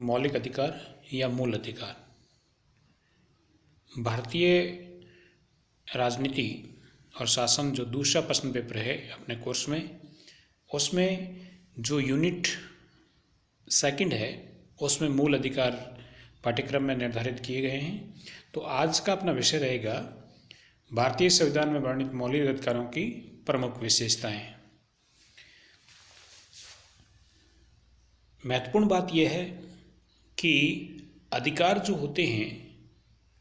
मौलिक अधिकार या मूल अधिकार। भारतीय राजनीति और शासन जो दूसरा प्रश्न पेपर है अपने कोर्स में, उसमें जो यूनिट सेकंड है उसमें मूल अधिकार पाठ्यक्रम में निर्धारित किए गए हैं। तो आज का अपना विषय रहेगा भारतीय संविधान में वर्णित मौलिक अधिकारों की प्रमुख विशेषताएं। महत्वपूर्ण बात यह है कि अधिकार जो होते हैं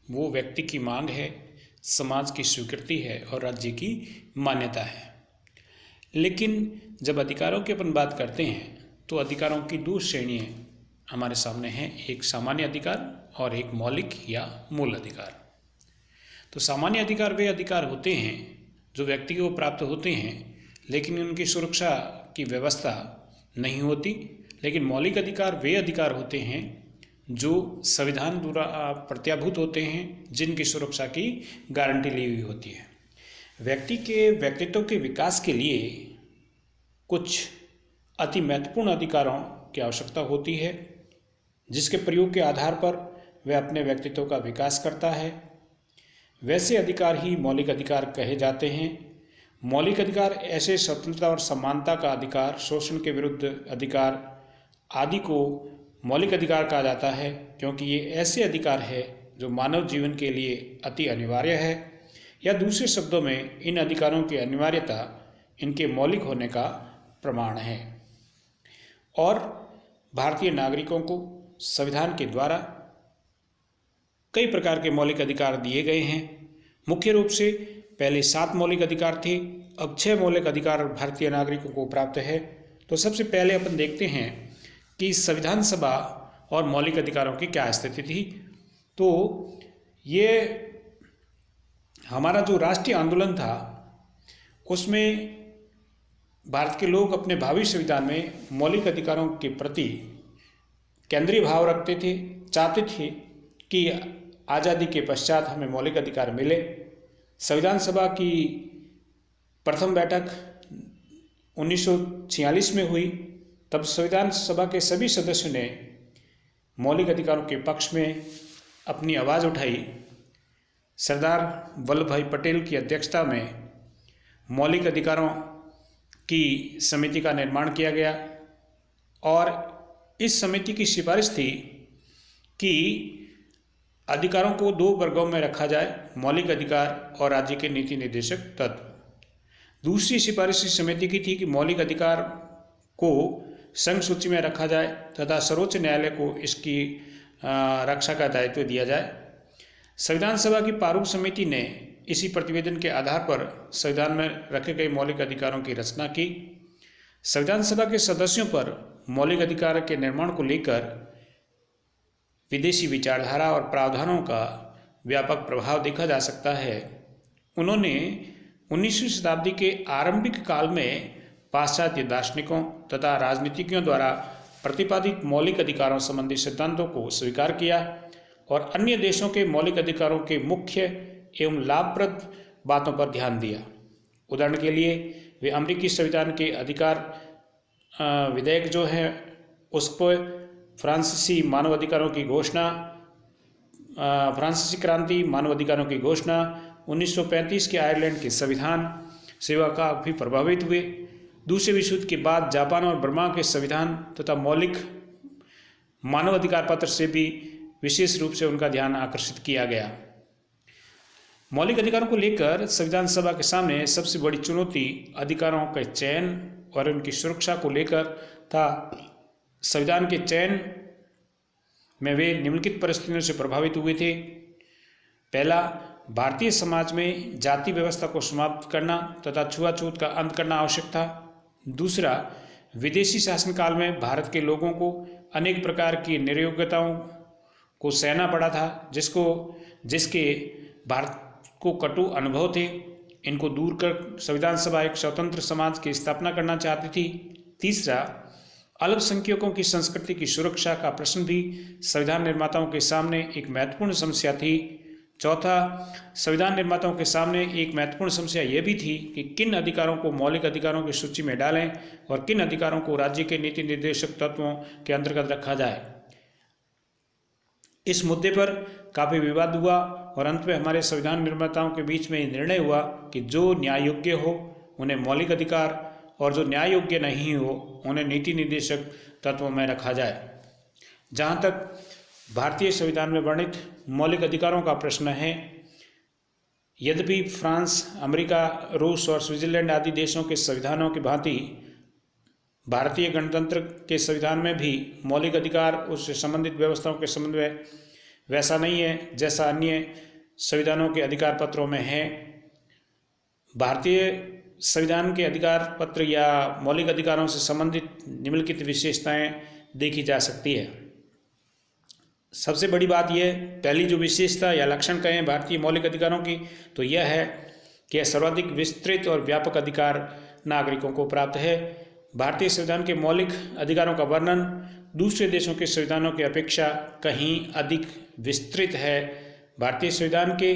वो व्यक्ति की मांग है, समाज की स्वीकृति है और राज्य की मान्यता है। लेकिन जब अधिकारों की अपन बात करते हैं तो अधिकारों की दो श्रेणियाँ हमारे सामने हैं, एक सामान्य अधिकार और एक मौलिक या मूल अधिकार। तो सामान्य अधिकार वे अधिकार होते हैं जो व्यक्ति को प्राप्त होते हैं लेकिन उनकी सुरक्षा की व्यवस्था नहीं होती। लेकिन मौलिक अधिकार वे अधिकार होते हैं जो संविधान द्वारा प्रत्याभूत होते हैं, जिनकी सुरक्षा की गारंटी ली हुई होती है। व्यक्ति के व्यक्तित्व के विकास के लिए कुछ अति महत्वपूर्ण अधिकारों की आवश्यकता होती है, जिसके प्रयोग के आधार पर वह अपने व्यक्तित्व का विकास करता है। वैसे अधिकार ही मौलिक अधिकार कहे जाते हैं। मौलिक अधिकार ऐसे स्वतंत्रता और समानता का अधिकार, शोषण के विरुद्ध अधिकार आदि को मौलिक अधिकार कहा जाता है, क्योंकि ये ऐसे अधिकार है जो मानव जीवन के लिए अति अनिवार्य है, या दूसरे शब्दों में इन अधिकारों की अनिवार्यता इनके मौलिक होने का प्रमाण है। और भारतीय नागरिकों को संविधान के द्वारा कई प्रकार के मौलिक अधिकार दिए गए हैं। मुख्य रूप से पहले 7 मौलिक अधिकार थे, अब 6 मौलिक अधिकार भारतीय नागरिकों को प्राप्त है। तो सबसे पहले अपन देखते हैं कि संविधान सभा और मौलिक अधिकारों की क्या स्थिति थी। तो ये हमारा जो राष्ट्रीय आंदोलन था उसमें भारत के लोग अपने भावी संविधान में मौलिक अधिकारों के प्रति केंद्रीय भाव रखते थे, चाहते थे कि आज़ादी के पश्चात हमें मौलिक अधिकार मिले। संविधान सभा की प्रथम बैठक 1946 में हुई। तब संविधान सभा के सभी सदस्यों ने मौलिक अधिकारों के पक्ष में अपनी आवाज़ उठाई। सरदार वल्लभ भाई पटेल की अध्यक्षता में मौलिक अधिकारों की समिति का निर्माण किया गया और इस समिति की सिफारिश थी कि अधिकारों को 2 वर्गों में रखा जाए, मौलिक अधिकार और राज्य के नीति निर्देशक तत्व। दूसरी सिफारिश इस समिति की थी कि मौलिक अधिकार को संघ सूची में रखा जाए तथा सर्वोच्च न्यायालय को इसकी रक्षा का दायित्व दिया जाए। संविधान सभा की प्रारूप समिति ने इसी प्रतिवेदन के आधार पर संविधान में रखे गए मौलिक अधिकारों की रचना की। संविधान सभा के सदस्यों पर मौलिक अधिकार के निर्माण को लेकर विदेशी विचारधारा और प्रावधानों का व्यापक प्रभाव देखा जा सकता है। उन्होंने 19वीं शताब्दी के आरंभिक काल में पाश्चात्य दार्शनिकों तथा राजनीतिज्ञों द्वारा प्रतिपादित मौलिक अधिकारों संबंधी सिद्धांतों को स्वीकार किया और अन्य देशों के मौलिक अधिकारों के मुख्य एवं लाभप्रद बातों पर ध्यान दिया। उदाहरण के लिए वे अमेरिकी संविधान के अधिकार विधेयक जो है उस पर फ्रांसीसी मानवाधिकारों की घोषणा, फ्रांसीसी क्रांति, मानवाधिकारों की घोषणा, 1935 के आयरलैंड के संविधान सेवा का भी प्रभावित हुए। दूसरे विश्व युद्ध के बाद जापान और बर्मा के संविधान तथा मौलिक मानवाधिकार पत्र से भी विशेष रूप से उनका ध्यान आकर्षित किया गया। मौलिक अधिकारों को लेकर संविधान सभा के सामने सबसे बड़ी चुनौती अधिकारों के चयन और उनकी सुरक्षा को लेकर था। संविधान के चयन में वे निम्नलिखित परिस्थितियों से प्रभावित हुए थे। पहला, भारतीय समाज में जाति व्यवस्था को समाप्त करना तथा छुआछूत का अंत करना आवश्यक था। दूसरा, विदेशी शासनकाल में भारत के लोगों को अनेक प्रकार की निरयोग्यताओं को सहना पड़ा था, जिसके भारत को कटु अनुभव थे। इनको दूर कर संविधान सभा एक स्वतंत्र समाज की स्थापना करना चाहती थी। तीसरा, अल्पसंख्यकों की संस्कृति की सुरक्षा का प्रश्न भी संविधान निर्माताओं के सामने एक महत्वपूर्ण समस्या थी। चौथा, संविधान निर्माताओं के सामने एक महत्वपूर्ण समस्या यह भी थी कि किन अधिकारों को मौलिक अधिकारों की सूची में डालें और किन अधिकारों को राज्य के नीति निर्देशक तत्वों के अंतर्गत रखा जाए। इस मुद्दे पर काफ़ी विवाद हुआ और अंत में हमारे संविधान निर्माताओं के बीच में निर्णय हुआ कि जो न्याय योग्य हो उन्हें मौलिक अधिकार और जो न्याय योग्य नहीं हो उन्हें नीति निर्देशक तत्वों में रखा जाए। जहाँ तक भारतीय संविधान में वर्णित मौलिक अधिकारों का प्रश्न है, यद्यपि फ्रांस, अमेरिका, रूस और स्विट्जरलैंड आदि देशों के संविधानों की भांति भारतीय गणतंत्र के संविधान में भी मौलिक अधिकार उससे संबंधित व्यवस्थाओं के संबंध में वैसा नहीं है जैसा अन्य संविधानों के अधिकार पत्रों में है। भारतीय संविधान के अधिकार पत्र या मौलिक अधिकारों से संबंधित निम्नलिखित विशेषताएं देखी जा सकती है। सबसे बड़ी बात यह, पहली जो विशेषता या लक्षण कहें भारतीय मौलिक अधिकारों की, तो यह है कि सर्वाधिक विस्तृत और व्यापक अधिकार नागरिकों को प्राप्त है। भारतीय संविधान के मौलिक अधिकारों का वर्णन दूसरे देशों के संविधानों की अपेक्षा कहीं अधिक विस्तृत है। भारतीय संविधान के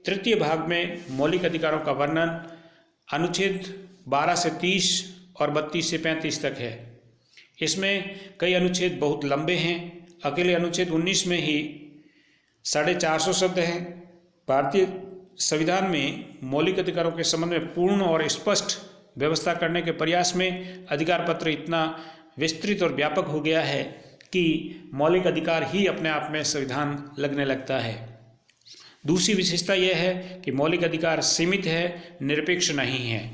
तृतीय भाग में मौलिक अधिकारों का वर्णन अनुच्छेद 12 से 30 और 32 से 35 तक है। इसमें कई अनुच्छेद बहुत लंबे हैं। अकेले अनुच्छेद 19 में ही 450 शब्द हैं। भारतीय संविधान में मौलिक अधिकारों के संबंध में पूर्ण और स्पष्ट व्यवस्था करने के प्रयास में अधिकार पत्र इतना विस्तृत और व्यापक हो गया है कि मौलिक अधिकार ही अपने आप में संविधान लगने लगता है। दूसरी विशेषता यह है कि मौलिक अधिकार सीमित है, निरपेक्ष नहीं है।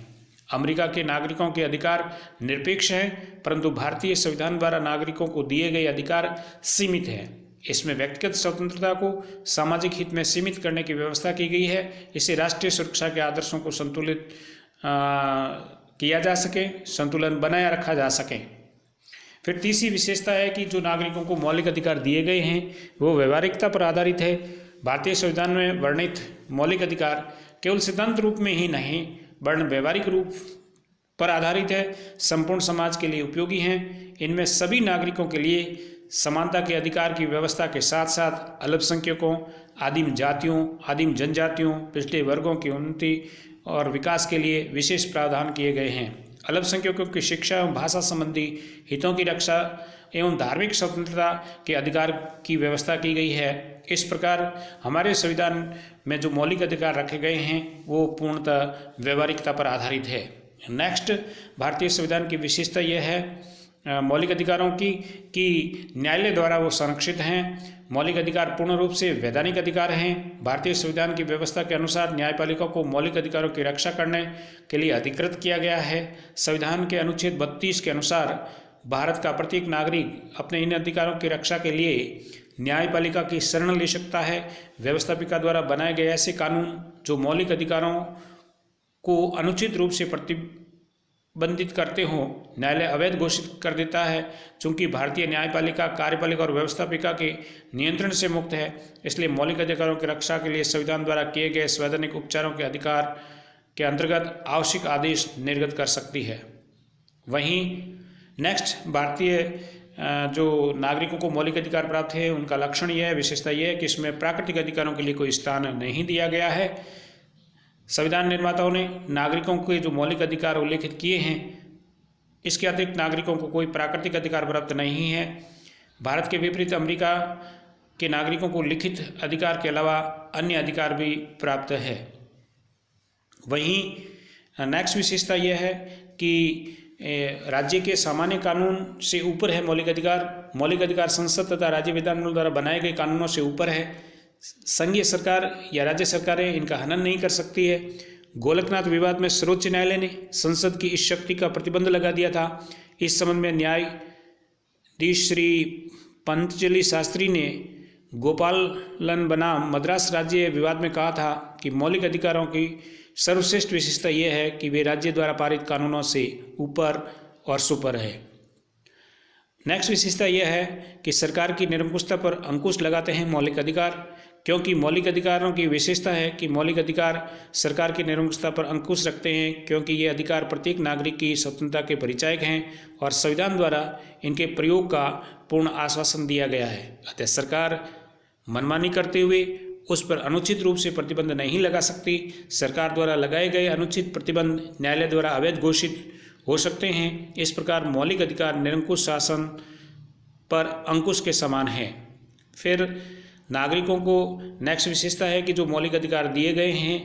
अमेरिका के नागरिकों के अधिकार निरपेक्ष हैं, परंतु भारतीय संविधान द्वारा नागरिकों को दिए गए अधिकार सीमित हैं। इसमें व्यक्तिगत स्वतंत्रता को सामाजिक हित में सीमित करने की व्यवस्था की गई है। इससे राष्ट्रीय सुरक्षा के आदर्शों को संतुलित किया जा सके, संतुलन बनाया रखा जा सके। फिर तीसरी विशेषता है कि जो नागरिकों को मौलिक अधिकार दिए गए हैं वो व्यवहारिकता पर आधारित है। भारतीय संविधान में वर्णित मौलिक अधिकार केवल सिद्धांत रूप में ही नहीं वरन व्यवहारिक रूप पर आधारित है, संपूर्ण समाज के लिए उपयोगी हैं। इनमें सभी नागरिकों के लिए समानता के अधिकार की व्यवस्था के साथ साथ अल्पसंख्यकों, आदिम जातियों, आदिम जनजातियों, पिछड़े वर्गों की उन्नति और विकास के लिए विशेष प्रावधान किए गए हैं। अल्पसंख्यकों की शिक्षा एवं भाषा संबंधी हितों की रक्षा एवं धार्मिक स्वतंत्रता के अधिकार की व्यवस्था की गई है। इस प्रकार हमारे संविधान में जो मौलिक अधिकार रखे गए हैं वो पूर्णतः व्यवहारिकता पर आधारित है। नेक्स्ट, भारतीय संविधान की विशेषता यह है मौलिक अधिकारों की कि न्यायालय द्वारा वो संरक्षित हैं। मौलिक अधिकार पूर्ण रूप से वैधानिक अधिकार हैं। भारतीय संविधान की व्यवस्था के अनुसार न्यायपालिका को मौलिक अधिकारों की रक्षा करने के लिए अधिकृत किया गया है। संविधान के अनुच्छेद 32 के अनुसार भारत का प्रत्येक नागरिक अपने इन अधिकारों की रक्षा के लिए न्यायपालिका की शरण ले सकता है। व्यवस्थापिका द्वारा बनाए गए ऐसे कानून जो मौलिक अधिकारों को अनुचित रूप से प्रतिबंधित करते हों, न्यायालय अवैध घोषित कर देता है। चूंकि भारतीय न्यायपालिका, कार्यपालिका और व्यवस्थापिका के नियंत्रण से मुक्त है, इसलिए मौलिक अधिकारों की रक्षा के लिए संविधान द्वारा किए गए संवैधानिक उपचारों के अधिकार के अंतर्गत आवश्यक आदेश निर्गत कर सकती है। वहीं नेक्स्ट, भारतीय जो नागरिकों को मौलिक अधिकार प्राप्त है उनका लक्षण यह है, विशेषता यह है कि इसमें प्राकृतिक अधिकारों के लिए कोई स्थान नहीं दिया गया है। संविधान निर्माताओं ने नागरिकों के जो मौलिक अधिकार उल्लेखित किए हैं इसके अतिरिक्त नागरिकों को कोई प्राकृतिक अधिकार प्राप्त नहीं है। भारत के विपरीत अमेरिका के नागरिकों को लिखित अधिकार के अलावा अन्य अधिकार भी प्राप्त है। वहीं नेक्स्ट विशेषता यह है कि राज्य के सामान्य कानून से ऊपर है मौलिक अधिकार। मौलिक अधिकार संसद तथा राज्य विधानमंडल द्वारा बनाए गए कानूनों से ऊपर है। संघीय सरकार या राज्य सरकारें इनका हनन नहीं कर सकती है। गोलकनाथ विवाद में सर्वोच्च न्यायालय ने संसद की इस शक्ति का प्रतिबंध लगा दिया था। इस संबंध में न्यायाधीश श्री पंतजलि शास्त्री ने गोपालन बनाम मद्रास राज्य विवाद में कहा था कि मौलिक अधिकारों की सर्वश्रेष्ठ विशेषता यह है कि वे राज्य द्वारा पारित कानूनों से ऊपर और सुपर है। नेक्स्ट विशेषता यह है कि सरकार की निरंकुशता पर अंकुश लगाते हैं मौलिक अधिकार, क्योंकि मौलिक अधिकारों की विशेषता है कि मौलिक अधिकार सरकार की निरंकुशता पर अंकुश रखते हैं, क्योंकि ये अधिकार प्रत्येक नागरिक की स्वतंत्रता के परिचायक हैं और संविधान द्वारा इनके प्रयोग का पूर्ण आश्वासन दिया गया है। अतः सरकार मनमानी करते हुए उस पर अनुचित रूप से प्रतिबंध नहीं लगा सकती। सरकार द्वारा लगाए गए अनुचित प्रतिबंध न्यायालय द्वारा अवैध घोषित हो सकते हैं। इस प्रकार मौलिक अधिकार निरंकुश शासन पर अंकुश के समान है। फिर नागरिकों को नेक्स्ट विशेषता है कि जो मौलिक अधिकार दिए गए हैं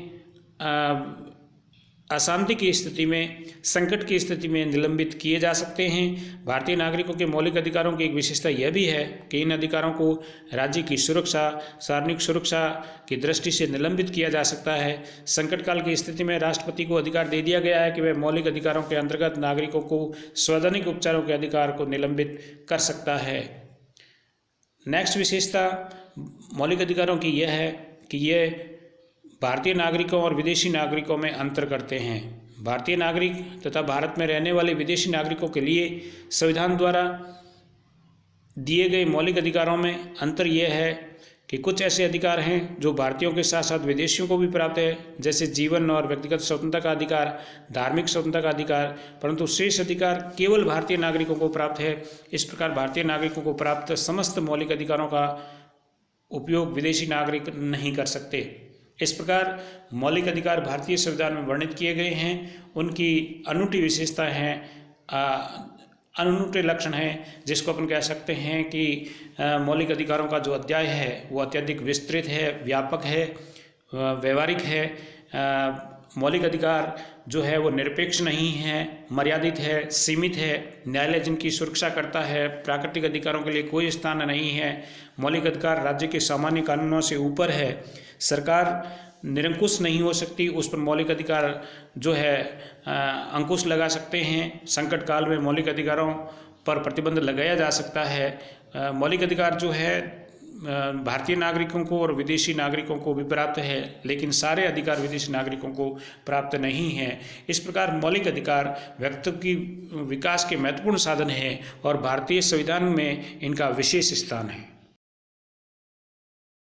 अशांति की स्थिति में, संकट की स्थिति में निलंबित किए जा सकते हैं। भारतीय नागरिकों के मौलिक अधिकारों की एक विशेषता यह भी है कि इन अधिकारों को राज्य की सुरक्षा, सार्वजनिक सुरक्षा की दृष्टि से निलंबित किया जा सकता है। संकट काल की स्थिति में राष्ट्रपति को अधिकार दे दिया गया है कि वह मौलिक अधिकारों के अंतर्गत नागरिकों को स्वैधानिक उपचारों के अधिकार को निलंबित कर सकता है। नेक्स्ट विशेषता मौलिक अधिकारों की यह है कि ये भारतीय नागरिकों और विदेशी नागरिकों में अंतर करते हैं। भारतीय नागरिक तथा भारत में रहने वाले विदेशी नागरिकों के लिए संविधान द्वारा दिए गए मौलिक अधिकारों में अंतर यह है कि कुछ ऐसे अधिकार हैं जो भारतीयों के साथ साथ विदेशियों को भी प्राप्त है, जैसे जीवन और व्यक्तिगत स्वतंत्रता का अधिकार, धार्मिक स्वतंत्रता का अधिकार, परंतु शेष अधिकार केवल भारतीय नागरिकों को प्राप्त है। इस प्रकार भारतीय नागरिकों को प्राप्त समस्त मौलिक अधिकारों का उपयोग विदेशी नागरिक नहीं कर सकते। इस प्रकार मौलिक अधिकार भारतीय संविधान में वर्णित किए गए हैं। उनकी अनूठी विशेषता हैं, अनूठे लक्षण हैं, जिसको अपन कह सकते हैं कि मौलिक अधिकारों का जो अध्याय है वो अत्यधिक विस्तृत है, व्यापक है, व्यवहारिक है। मौलिक अधिकार जो है वो निरपेक्ष नहीं है, मर्यादित है, सीमित है। न्यायालय जिनकी सुरक्षा करता है, प्राकृतिक अधिकारों के लिए कोई स्थान नहीं है। मौलिक अधिकार राज्य के सामान्य कानूनों से ऊपर है। सरकार निरंकुश नहीं हो सकती, उस पर मौलिक अधिकार जो है अंकुश लगा सकते हैं। संकट काल में मौलिक अधिकारों पर प्रतिबंध लगाया जा सकता है। मौलिक अधिकार जो है भारतीय नागरिकों को और विदेशी नागरिकों को भी प्राप्त है, लेकिन सारे अधिकार विदेशी नागरिकों को प्राप्त नहीं हैं। इस प्रकार मौलिक अधिकार व्यक्ति की विकास के महत्वपूर्ण साधन हैं और भारतीय संविधान में इनका विशेष स्थान है।